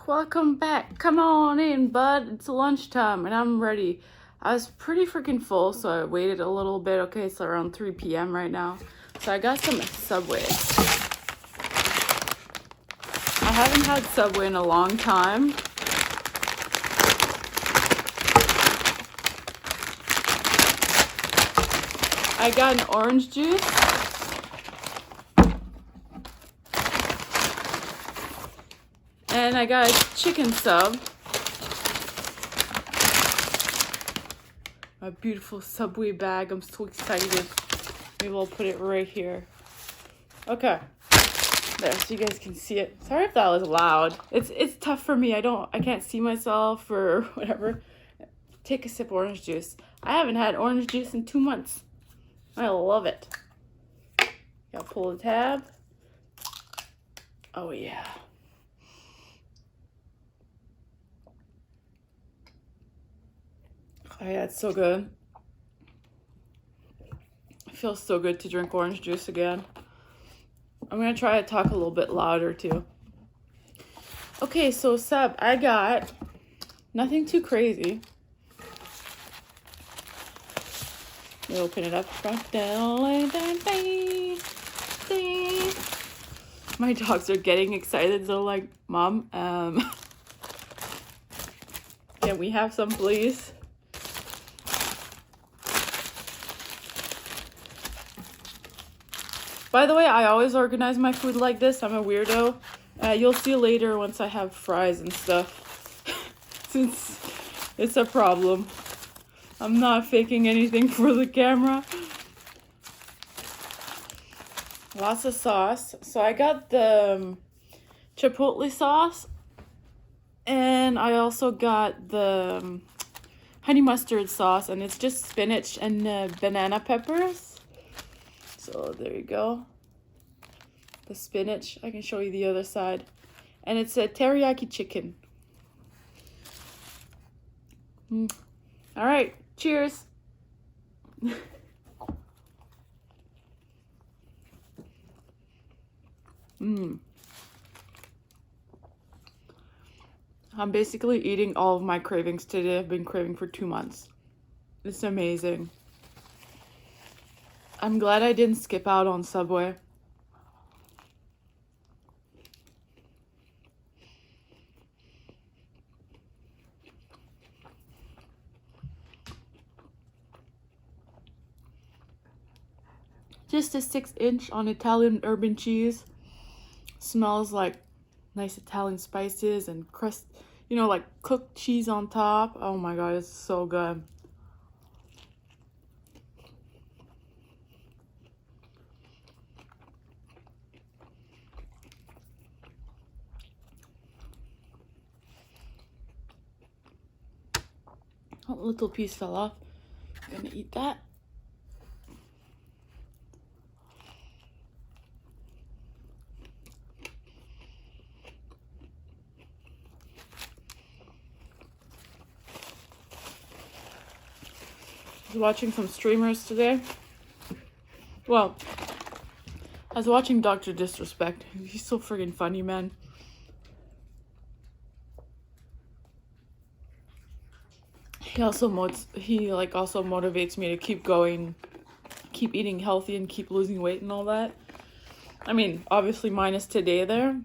welcome back. Come on in, bud. It's lunchtime and I'm ready. I was pretty freaking full, so I waited a little bit. Okay, it's around 3 p.m. right now. So I got some Subway. I haven't had Subway in a long time. I got an orange juice. And I got a chicken sub. My beautiful Subway bag. I'm so excited. Maybe I'll put it right here. Okay. There, so you guys can see it. Sorry if that was loud. It's tough for me. I can't see myself or whatever. Take a sip of orange juice. I haven't had orange juice in 2 months. I love it. Gotta pull the tab. Oh yeah. Oh yeah, it's so good. It feels so good to drink orange juice again. I'm gonna try to talk a little bit louder too. Okay, so sub, I got nothing too crazy. Let me open it up. My dogs are getting excited. They're like, Mom, can we have some, please? By the way, I always organize my food like this. I'm a weirdo. You'll see later once I have fries and stuff. Since it's a problem. I'm not faking anything for the camera. Lots of sauce. So I got the chipotle sauce. And I also got the honey mustard sauce. And it's just spinach and banana peppers. So there you go. The spinach. I can show you the other side. And it's a teriyaki chicken. All right. Cheers. I'm basically eating all of my cravings today. I've been craving for 2 months. It's amazing. I'm glad I didn't skip out on Subway. Just a 6-inch on Italian urban cheese. Smells like nice Italian spices and crust, you know, like cooked cheese on top. Oh my god, it's so good. A little piece fell off. I'm gonna eat that. I was watching some streamers today. Well, I was watching Dr. Disrespect. He's so friggin' funny, man. He also motivates me to keep going, keep eating healthy and keep losing weight and all that. I mean, obviously minus today there.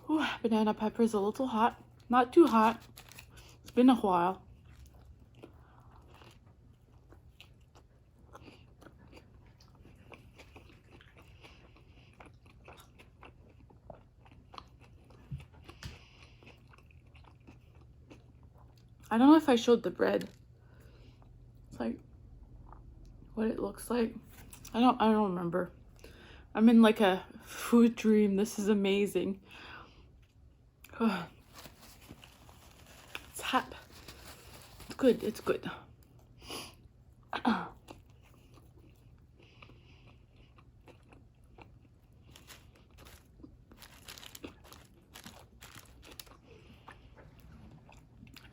Ooh, banana pepper is a little hot. Not too hot. It's been a while. I don't know if I showed the bread. It's like what it looks like. I don't remember. I'm in like a food dream. This is amazing. It's hot. It's good. It's good.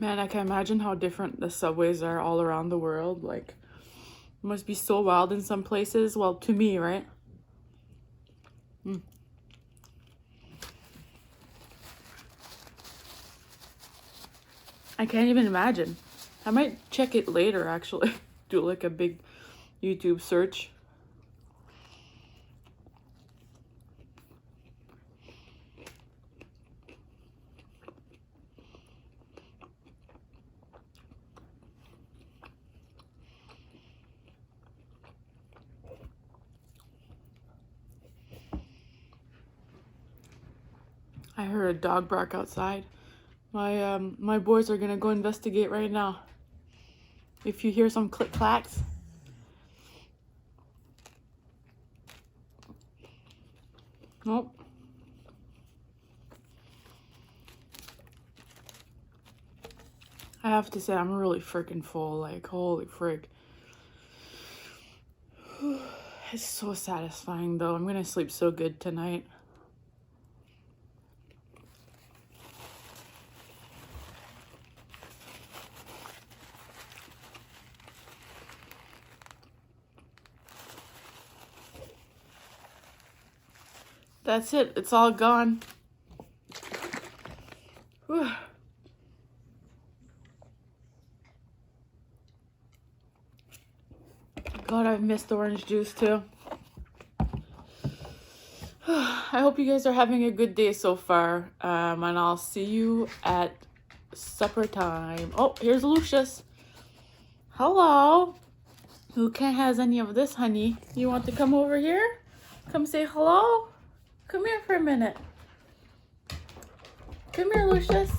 Man, I can imagine how different the subways are all around the world. Like, it must be so wild in some places. Well, to me, right? I can't even imagine. I might check it later, actually. Do like a big YouTube search. I heard a dog bark outside. My boys are gonna go investigate right now. If you hear some click clacks. Nope. I have to say, I'm really freaking full. Like, holy frick. It's so satisfying, though. I'm gonna sleep so good tonight. That's it. It's all gone. Whew. God, I've missed orange juice too. I hope you guys are having a good day so far. And I'll see you at supper time. Oh, here's Lucius. Hello. Who has any of this, honey? You want to come over here? Come say hello? Come here for a minute. Come here, Lucius.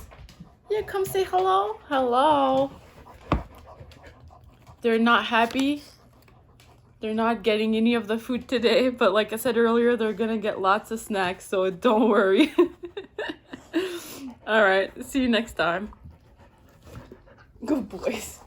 Yeah, come say hello. Hello. They're not happy. They're not getting any of the food today, but like I said earlier, they're gonna get lots of snacks, so don't worry. All right, see you next time. Good boys.